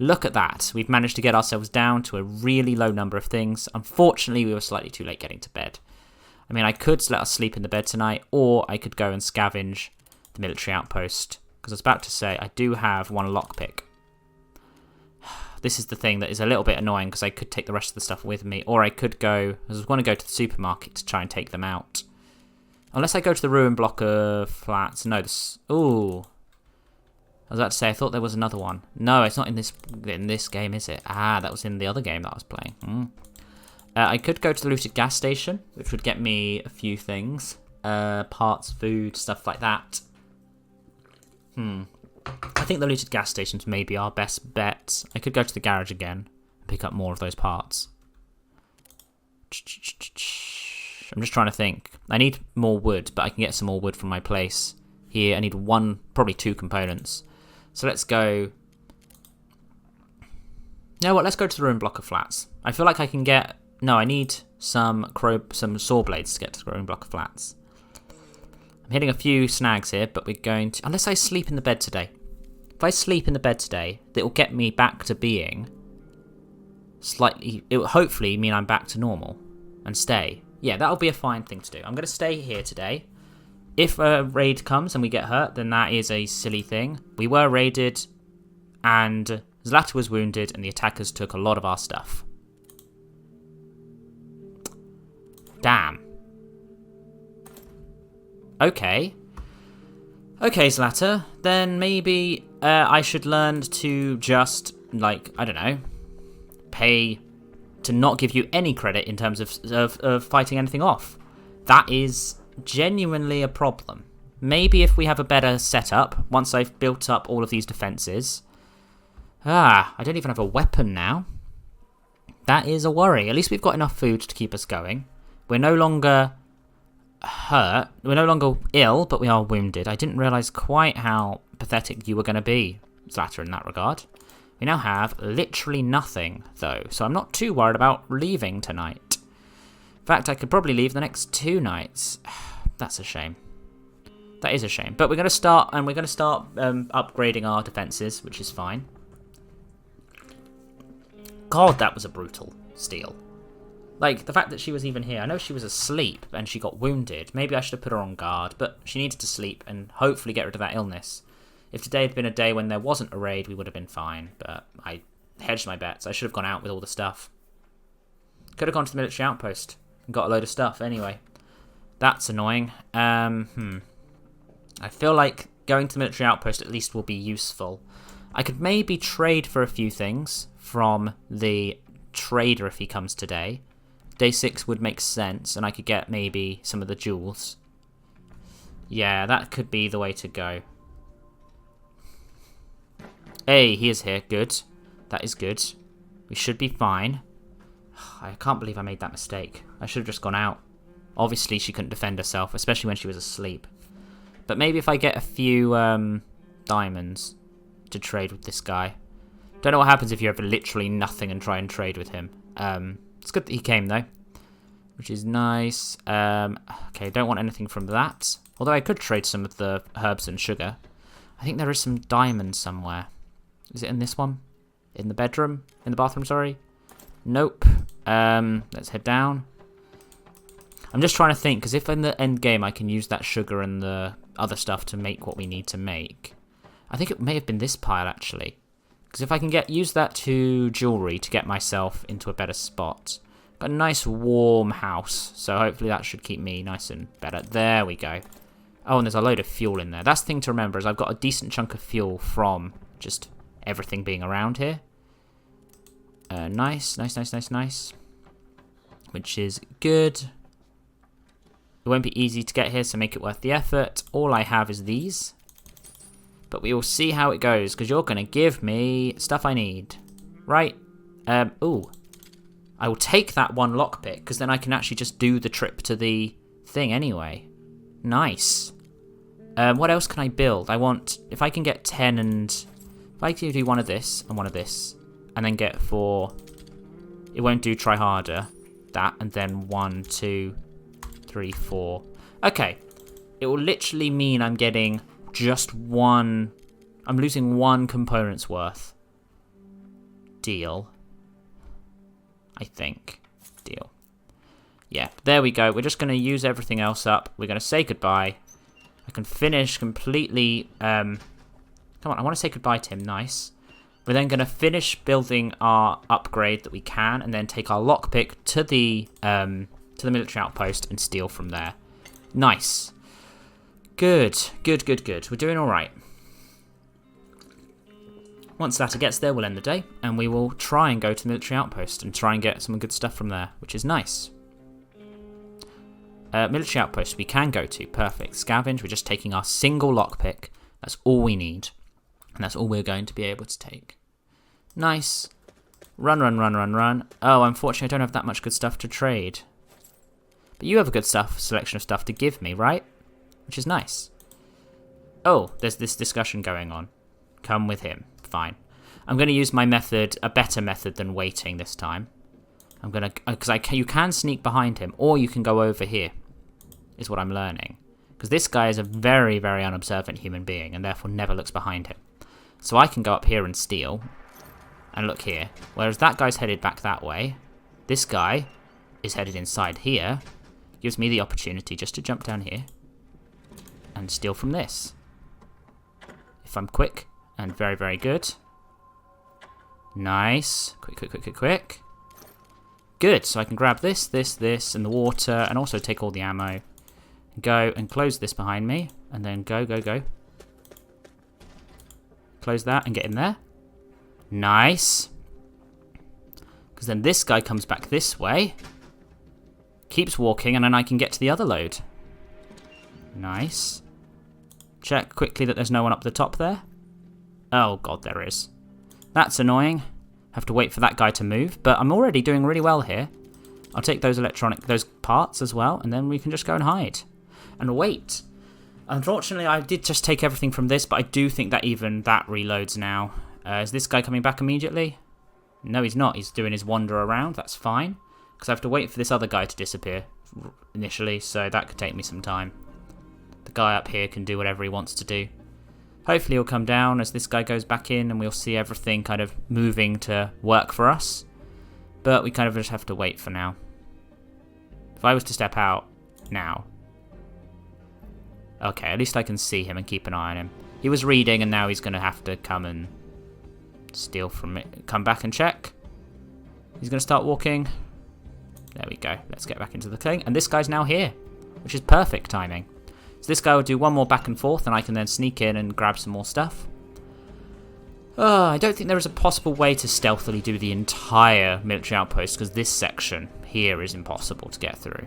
Look at that. We've managed to get ourselves down to a really low number of things. Unfortunately, we were slightly too late getting to bed. I mean, I could let us sleep in the bed tonight, or I could go and scavenge the military outpost. Because I was about to say, I do have 1 lockpick. This is the thing that is a little bit annoying, because I could take the rest of the stuff with me. Or I could go... I was going to go to the supermarket to try and take them out. Unless I go to the ruined block of flats. No, this... Ooh... I was about to say, I thought there was another one. No, it's not in this game, is it? Ah, that was in the other game that I was playing. I could go to the looted gas station, which would get me a few things. Parts, food, stuff like that. I think the looted gas stations may be our best bet. I could go to the garage again and pick up more of those parts. I'm just trying to think. I need more wood, but I can get some more wood from my place. Here, I need 1, probably 2 components. So let's go... You know what, let's go to the ruined block of flats. I feel like I can get... No, I need some saw blades to get to the ruined block of flats. I'm hitting a few snags here, but we're going to... Unless I sleep in the bed today. If I sleep in the bed today, that will get me back to being slightly... It will hopefully mean I'm back to normal and stay. Yeah, that'll be a fine thing to do. I'm going to stay here today. If a raid comes and we get hurt, then that is a silly thing. We were raided, and Zlata was wounded, and the attackers took a lot of our stuff. Damn. Okay. Okay, Zlata. Then maybe I should learn to just, like, I don't know, pay to not give you any credit in terms of fighting anything off. That is... genuinely a problem. Maybe if we have a better setup, once I've built up all of these defenses. I don't even have a weapon now. That is a worry. At least we've got enough food to keep us going. We're no longer hurt. We're no longer ill, but we are wounded. I didn't realise quite how pathetic you were going to be, Zlata, in that regard. We now have literally nothing, though, so I'm not too worried about leaving tonight. fact, I could probably leave the next 2 nights. That's a shame. That is a shame. But we're going to start, and we're going to start upgrading our defences, which is fine. God, that was a brutal steal. Like, the fact that she was even here. I know she was asleep and she got wounded. Maybe I should have put her on guard, but she needed to sleep and hopefully get rid of that illness. If today had been a day when there wasn't a raid, we would have been fine, but I hedged my bets. I should have gone out with all the stuff. Could have gone to the military outpost and got a load of stuff anyway. That's annoying. I feel like going to the military outpost at least will be useful. I could maybe trade for a few things from the trader if he comes today. Day 6 would make sense, and I could get maybe some of the jewels. Yeah, that could be the way to go. Hey, he is here. Good. That is good. We should be fine. I can't believe I made that mistake. I should have just gone out. Obviously, she couldn't defend herself, especially when she was asleep. But maybe if I get a few diamonds to trade with this guy. Don't know what happens if you have literally nothing and try and trade with him. It's good that he came, though, which is nice. Okay, don't want anything from that. Although I could trade some of the herbs and sugar. I think there is some diamonds somewhere. Is it in this one? In the bedroom? In the bathroom, sorry? Nope. Let's head down. I'm just trying to think, because if in the end game I can use that sugar and the other stuff to make what we need to make. I think it may have been this pile, actually. Because if I can use that to jewellery to get myself into a better spot. Got a nice warm house, so hopefully that should keep me nice and better. There we go. Oh, and there's a load of fuel in there. That's the thing to remember, is I've got a decent chunk of fuel from just everything being around here. Nice. Which is good. It won't be easy to get here, so make it worth the effort. All I have is these. But we will see how it goes, because you're going to give me stuff I need. Right? Ooh. I will take that one lockpick, because then I can actually just do the trip to the thing anyway. Nice. What else can I build? I want, if I can get 10 and... If I can do one of this and one of this, and then get 4... It won't do try harder. That, and then 1, 2, 3, 4. Okay. It will literally mean I'm getting... just one... I'm losing one component's worth. Deal. I think. Deal. Yeah, there we go. We're just going to use everything else up. We're going to say goodbye. I can finish completely... come on, I want to say goodbye to him. Nice. We're then going to finish building our upgrade that we can, and then take our lockpick to the military outpost and steal from there. Nice. Good. We're doing alright. Once Zlata gets there, we'll end the day, and we will try and go to the military outpost and try and get some good stuff from there, which is nice. Military outpost we can go to. Perfect. Scavenge, we're just taking our single lockpick. That's all we need. And that's all we're going to be able to take. Nice. Run. Oh, unfortunately, I don't have that much good stuff to trade. But you have a good selection of stuff to give me, right? Which is nice. Oh, there's this discussion going on. Come with him. Fine. I'm going to use my method, a better method than waiting this time. I'm going to, because you can sneak behind him, or you can go over here, is what I'm learning. Because this guy is a very, very unobservant human being, and therefore never looks behind him. So I can go up here and steal, and look here. Whereas that guy's headed back that way. This guy is headed inside here. Gives me the opportunity just to jump down here and steal from this. If I'm quick and very, very good. Nice. Quick. Good. So I can grab this, and the water, and also take all the ammo. Go and close this behind me, and then go. Close that and get in there. Nice. Because then this guy comes back this way. Keeps walking, and then I can get to the other load. Nice. Check quickly that there's no one up the top there. Oh god, there is. That's annoying. Have to wait for that guy to move, but I'm already doing really well here. I'll take those those parts as well, and then we can just go and hide. And wait. Unfortunately, I did just take everything from this, but I do think that even that reloads now. Is this guy coming back immediately? No, he's not. He's doing his wander around. That's fine. Because I have to wait for this other guy to disappear initially, so that could take me some time. The guy up here can do whatever he wants to do. Hopefully he'll come down as this guy goes back in and we'll see everything kind of moving to work for us. But we kind of just have to wait for now. If I was to step out now... Okay, at least I can see him and keep an eye on him. He was reading and now he's going to have to come and steal from it. Come back and check. He's going to start walking. There we go. Let's get back into the thing. And this guy's now here, which is perfect timing. So this guy will do one more back and forth and I can then sneak in and grab some more stuff. I don't think there is a possible way to stealthily do the entire military outpost because this section here is impossible to get through.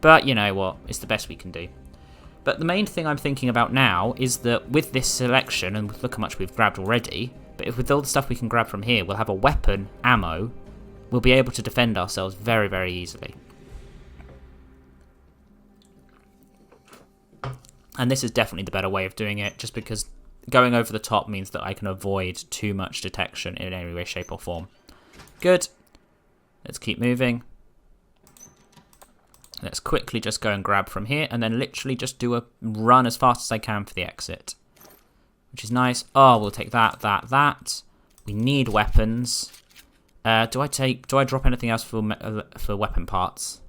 But you know what? It's the best we can do. But the main thing I'm thinking about now is that with this selection, and look how much we've grabbed already, but if with all the stuff we can grab from here, we'll have a weapon, ammo, we'll be able to defend ourselves very, very easily. And this is definitely the better way of doing it, just because going over the top means that I can avoid too much detection in any way, shape or form. Good. Let's keep moving. Let's quickly just go and grab from here and then literally just do a run as fast as I can for the exit. Which is nice. Oh, we'll take that. We need weapons. Do I drop anything else for weapon parts?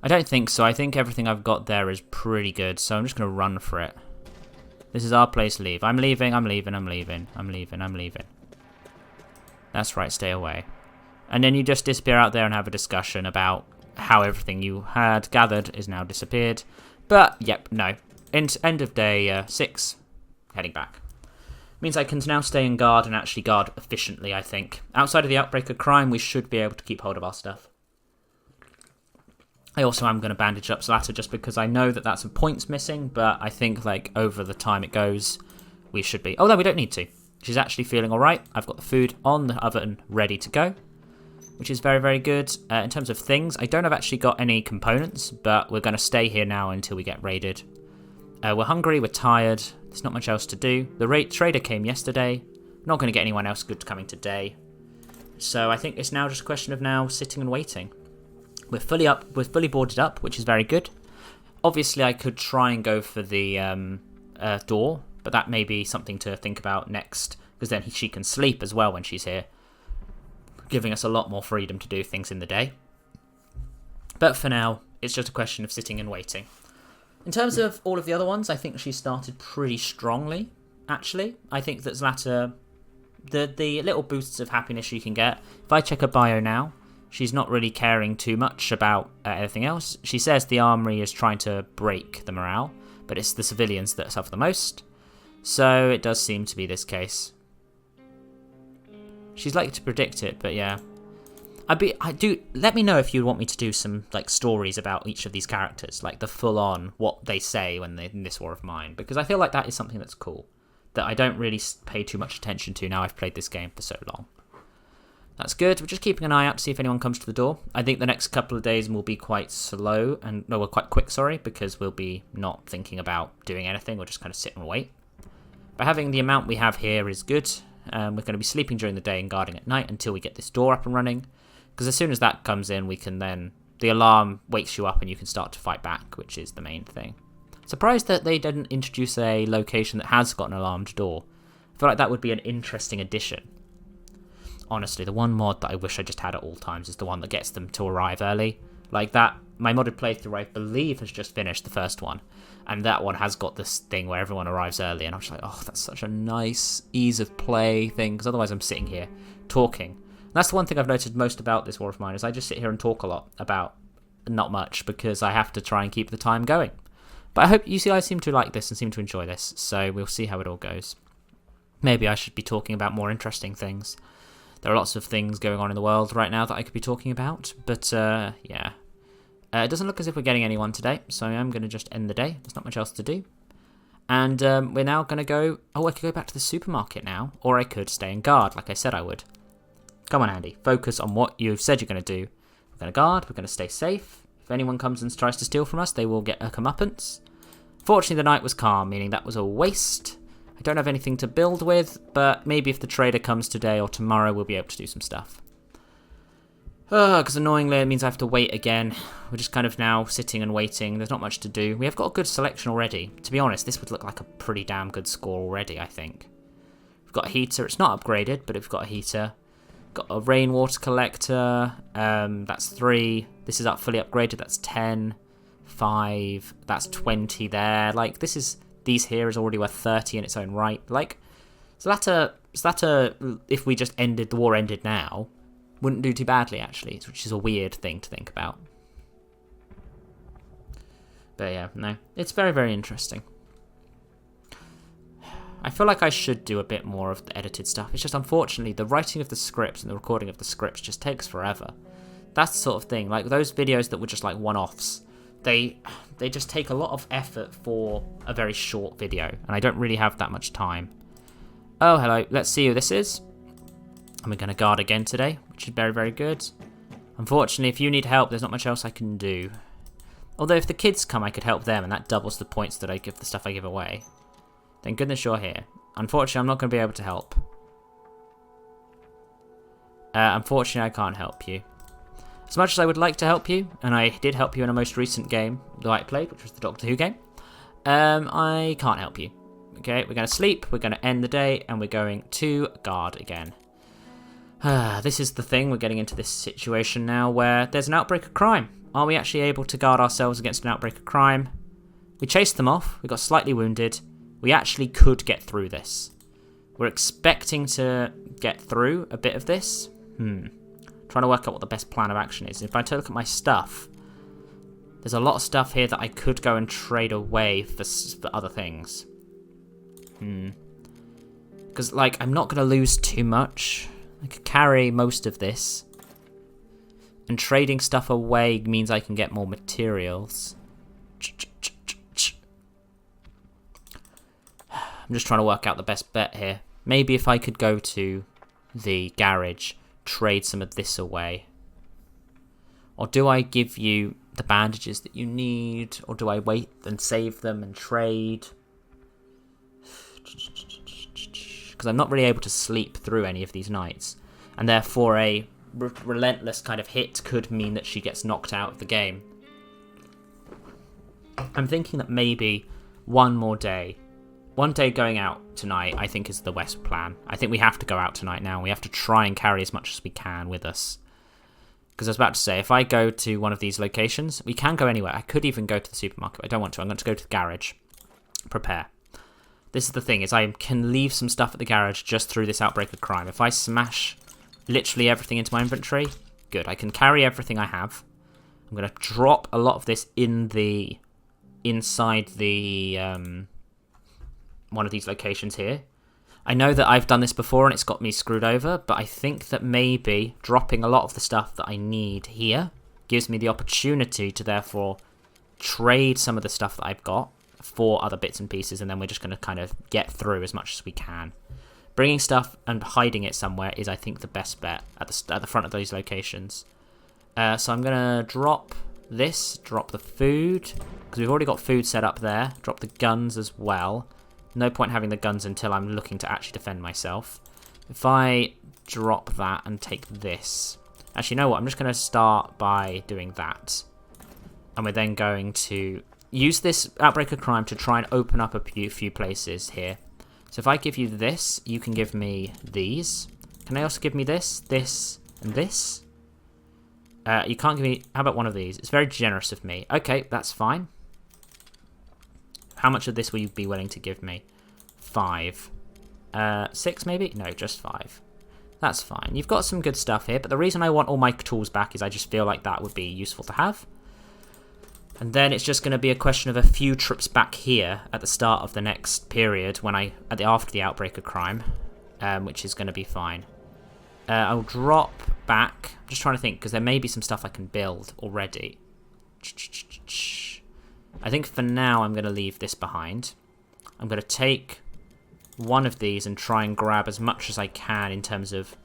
I don't think so. I think everything I've got there is pretty good, so I'm just going to run for it. This is our place, leave. I'm leaving. That's right, stay away. And then you just disappear out there and have a discussion about how everything you had gathered is now disappeared. But, yep, no. End of day 6, heading back. Means I can now stay in guard and actually guard efficiently, I think. Outside of the outbreak of crime, we should be able to keep hold of our stuff. I also am going to bandage up Zlata just because I know that that's some points missing, but I think, like, over the time it goes, we should be... Oh, no, we don't need to. She's actually feeling alright. I've got the food on the oven ready to go, which is very, very good. In terms of things, I don't have actually got any components, but we're going to stay here now until we get raided. We're hungry, we're tired, there's not much else to do. The trader came yesterday, not going to get anyone else good coming today. So I think it's now just a question of now sitting and waiting. We're fully boarded up, which is very good. Obviously, I could try and go for the door, but that may be something to think about next, because then she can sleep as well when she's here, giving us a lot more freedom to do things in the day. But for now, it's just a question of sitting and waiting. In terms of all of the other ones, I think she started pretty strongly, actually. I think that Zlata, the little boosts of happiness you can get, if I check her bio now, she's not really caring too much about anything else. She says the armory is trying to break the morale, but it's the civilians that suffer the most. So it does seem to be this case. She's likely to predict it, but yeah. Let me know if you want me to do some like stories about each of these characters, like the full-on what they say when they're in this War of Mine, because I feel like that is something that's cool, that I don't really pay too much attention to now I've played this game for so long. That's good. We're just keeping an eye out to see if anyone comes to the door. I think the next couple of days will be quite slow, quite quick, sorry, because we'll be not thinking about doing anything. We'll just kind of sit and wait. But having the amount we have here is good. We're going to be sleeping during the day and guarding at night until we get this door up and running. Because as soon as that comes in, we can then... The alarm wakes you up and you can start to fight back, which is the main thing. Surprised that they didn't introduce a location that has got an alarmed door. I feel like that would be an interesting addition. Honestly, the one mod that I wish I just had at all times is the one that gets them to arrive early. Like that, my modded playthrough, I believe, has just finished, the first one. And that one has got this thing where everyone arrives early. And I'm just like, oh, that's such a nice ease of play thing. Because otherwise I'm sitting here talking. And that's the one thing I've noticed most about this War of Mine, is I just sit here and talk a lot about not much. Because I have to try and keep the time going. But I hope you see I seem to like this and seem to enjoy this. So we'll see how it all goes. Maybe I should be talking about more interesting things. There are lots of things going on in the world right now that I could be talking about, but yeah. It doesn't look as if we're getting anyone today, so I am going to just end the day. There's not much else to do. And we're now going to go... Oh, I could go back to the supermarket now, or I could stay in guard, like I said I would. Come on, Andy. Focus on what you've said you're going to do. We're going to guard, we're going to stay safe. If anyone comes and tries to steal from us, they will get a comeuppance. Fortunately, the night was calm, meaning that was a waste. I don't have anything to build with, but maybe if the trader comes today or tomorrow, we'll be able to do some stuff. Because annoyingly it means I have to wait again. We're just kind of now sitting and waiting. There's not much to do. We have got a good selection already. To be honest, this would look like a pretty damn good score already, I think. We've got a heater. It's not upgraded, but we've got a heater. Got a rainwater collector. That's 3. This is fully upgraded. That's 10. 5. That's 20 there. Like, these here is already worth 30 in its own right. Like, Zlata, if we just the war ended now, wouldn't do too badly, actually, which is a weird thing to think about. But yeah, no, it's very, very interesting. I feel like I should do a bit more of the edited stuff. It's just, unfortunately, the writing of the scripts and the recording of the scripts just takes forever. That's the sort of thing. Like, those videos that were just, like, one-offs, they just take a lot of effort for a very short video, and I don't really have that much time. Oh, hello. Let's see who this is. And we're going to guard again today, which is very, very good. Unfortunately, if you need help, there's not much else I can do. Although if the kids come, I could help them, and that doubles the points that I give the stuff I give away. Thank goodness you're here. Unfortunately, I'm not going to be able to help. Unfortunately, I can't help you. As much as I would like to help you, and I did help you in a most recent game that I played, which was the Doctor Who game, I can't help you. Okay, we're going to sleep, we're going to end the day, and we're going to guard again. This is the thing, we're getting into this situation now where there's an outbreak of crime. Are we actually able to guard ourselves against an outbreak of crime? We chased them off, we got slightly wounded. We actually could get through this. We're expecting to get through a bit of this. Trying to work out what the best plan of action is. If I look at my stuff, there's a lot of stuff here that I could go and trade away for other things. Because, like, I'm not going to lose too much. I could carry most of this. And trading stuff away means I can get more materials. I'm just trying to work out the best bet here. Maybe if I could go to the garage, trade some of this away. Or do I give you the bandages that you need? Or do I wait and save them and trade? Because I'm not really able to sleep through any of these nights. And therefore a relentless kind of hit could mean that she gets knocked out of the game. I'm thinking that maybe one day going out tonight, I think is the best plan. I think we have to go out tonight now. We have to try and carry as much as we can with us. Because I was about to say, if I go to one of these locations, we can go anywhere. I could even go to the supermarket, but I don't want to. I'm going to go to the garage. Prepare. This is the thing, is I can leave some stuff at the garage just through this outbreak of crime. If I smash literally everything into my inventory, good. I can carry everything I have. I'm going to drop a lot of this inside the one of these locations here. I know that I've done this before and it's got me screwed over, but I think that maybe dropping a lot of the stuff that I need here gives me the opportunity to therefore trade some of the stuff that I've got for other bits and pieces, and then we're just going to kind of get through as much as we can. Bringing stuff and hiding it somewhere is, I think, the best bet at the front of those locations. So I'm going to drop this, drop the food, because we've already got food set up there. Drop the guns as well. No point having the guns until I'm looking to actually defend myself. If I drop that and take this... Actually, you know what? I'm just going to start by doing that. And we're then going to use this outbreak of crime to try and open up a few places here. So if I give you this, you can give me these. Can I also give me this, this, and this? You can't give me... How about one of these? It's very generous of me. Okay, that's fine. How much of this will you be willing to give me? 5. 6 maybe? No, just 5. That's fine. You've got some good stuff here, but the reason I want all my tools back is I just feel like that would be useful to have. And then it's just going to be a question of a few trips back here at the start of the next period, after the outbreak of crime, which is going to be fine. I'll drop back. I'm just trying to think, because there may be some stuff I can build already. I think for now I'm going to leave this behind. I'm going to take one of these and try and grab as much as I can in terms of...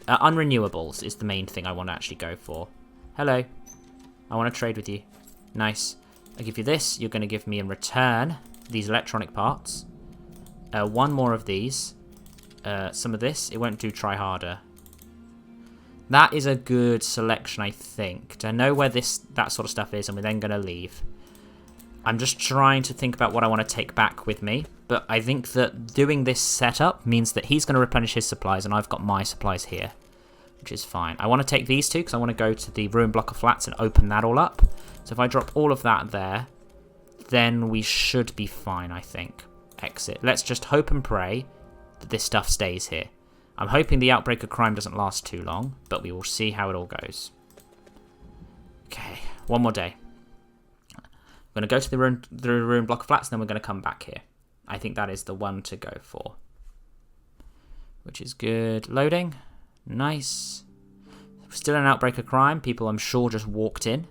unrenewables is the main thing I want to actually go for. Hello. I want to trade with you. Nice. I'll give you this. You're going to give me in return these electronic parts. One more of these. Some of this. It won't do try harder. That is a good selection, I think. To know where that sort of stuff is, and we're then going to leave. I'm just trying to think about what I want to take back with me. But I think that doing this setup means that he's going to replenish his supplies, and I've got my supplies here, which is fine. I want to take these two because I want to go to the ruined block of flats and open that all up. So if I drop all of that there, then we should be fine, I think. Exit. Let's just hope and pray that this stuff stays here. I'm hoping the outbreak of crime doesn't last too long, but we will see how it all goes. Okay, one more day. We're going to go to the ruined block of flats, and then we're going to come back here. I think that is the one to go for. Which is good. Loading. Nice. Still an outbreak of crime. People, I'm sure, just walked in.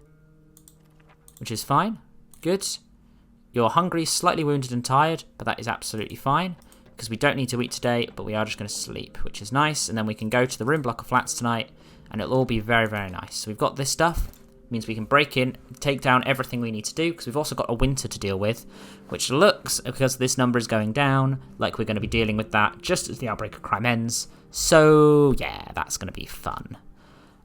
Which is fine. Good. You're hungry, slightly wounded and tired, but that is absolutely fine. Because we don't need to eat today, but we are just going to sleep, which is nice. And then we can go to the ruined block of flats tonight, and it'll all be very, very nice. So we've got this stuff. Means we can break in, take down everything we need to do, because we've also got a winter to deal with, which looks, because this number is going down, like we're going to be dealing with that just as the outbreak of crime ends. So, yeah, that's going to be fun.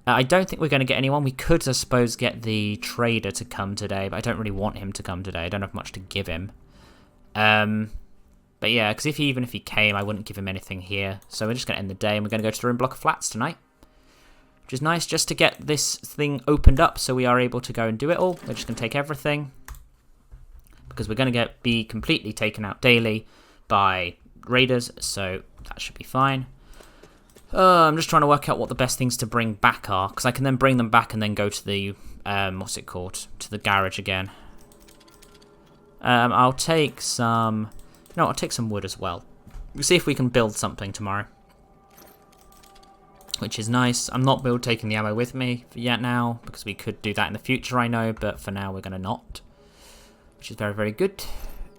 I don't think we're going to get anyone. We could, I suppose, get the trader to come today, but I don't really want him to come today. I don't have much to give him. But yeah, because even if he came, I wouldn't give him anything here. So we're just going to end the day, and we're going to go to the ruined block of flats tonight. Which is nice, just to get this thing opened up so we are able to go and do it all. We're just going to take everything. Because we're going to be completely taken out daily by raiders, so that should be fine. I'm just trying to work out what the best things to bring back are, because I can then bring them back and then go to the, what's it called? To the garage again. I'll take some, I'll take some wood as well. We'll see if we can build something tomorrow. Which is nice. I'm not taking the ammo with me yet now, because we could do that in the future, I know, but for now we're going to not. Which is very, very good.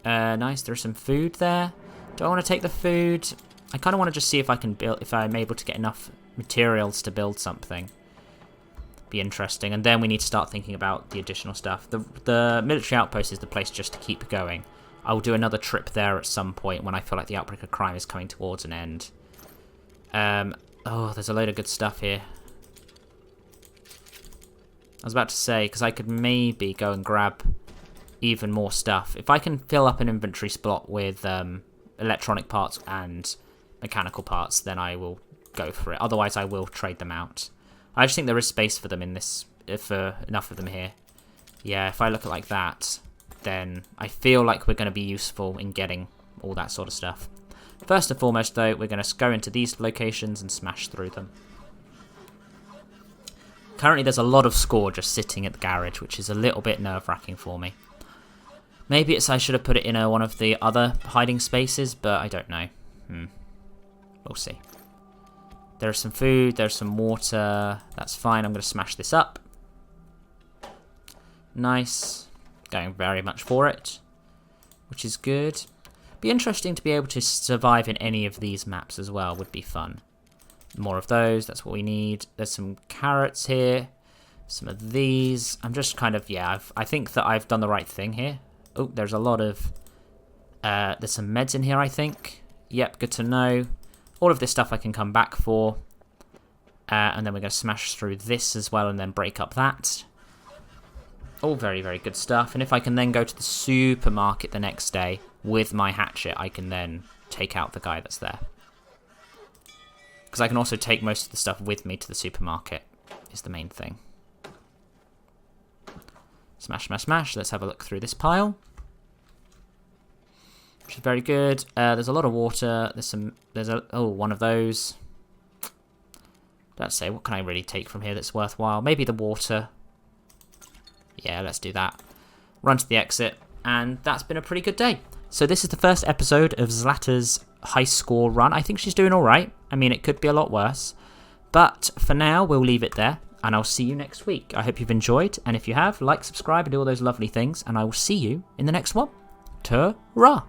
Nice, there's some food there. Do I want to take the food? I kind of want to just see if I can build, if I'm able to get enough materials to build something. Be interesting. And then we need to start thinking about the additional stuff. The military outpost is the place just to keep going. I will do another trip there at some point when I feel like the outbreak of crime is coming towards an end. Oh, there's a load of good stuff here. I was about to say, because I could maybe go and grab even more stuff. If I can fill up an inventory slot with electronic parts and mechanical parts, then I will go for it. Otherwise, I will trade them out. I just think there is space for them in this, for enough of them here. Yeah, if I look at it like that, then I feel like we're going to be useful in getting all that sort of stuff. First and foremost, though, we're going to go into these locations and smash through them. Currently, there's a lot of score just sitting at the garage, which is a little bit nerve-wracking for me. Maybe I should have put it in one of the other hiding spaces, but I don't know. We'll see. There's some food, there's some water. That's fine, I'm going to smash this up. Nice. Going very much for it, which is good. Be interesting to be able to survive in any of these maps as well. Would be fun. More of those. That's what we need. There's some carrots here. Some of these. I'm just kind of, yeah, I think that I've done the right thing here. Oh, there's a lot of, there's some meds in here, I think. Yep, good to know. All of this stuff I can come back for. And then we're going to smash through this as well and then break up that. All very, very good stuff. And if I can then go to the supermarket the next day with my hatchet, I can then take out the guy that's there. Because I can also take most of the stuff with me to the supermarket, is the main thing. Smash, smash, smash. Let's have a look through this pile. Which is very good. There's a lot of water. Oh, one of those. Let's say, what can I really take from here that's worthwhile? Maybe the water. Yeah, let's do that. Run to the exit, and that's been a pretty good day. So this is the first episode of Zlata's high score run. I think she's doing all right. I mean, it could be a lot worse. But for now, we'll leave it there, and I'll see you next week. I hope you've enjoyed, and if you have, like, subscribe, and do all those lovely things, and I will see you in the next one. Ta-ra!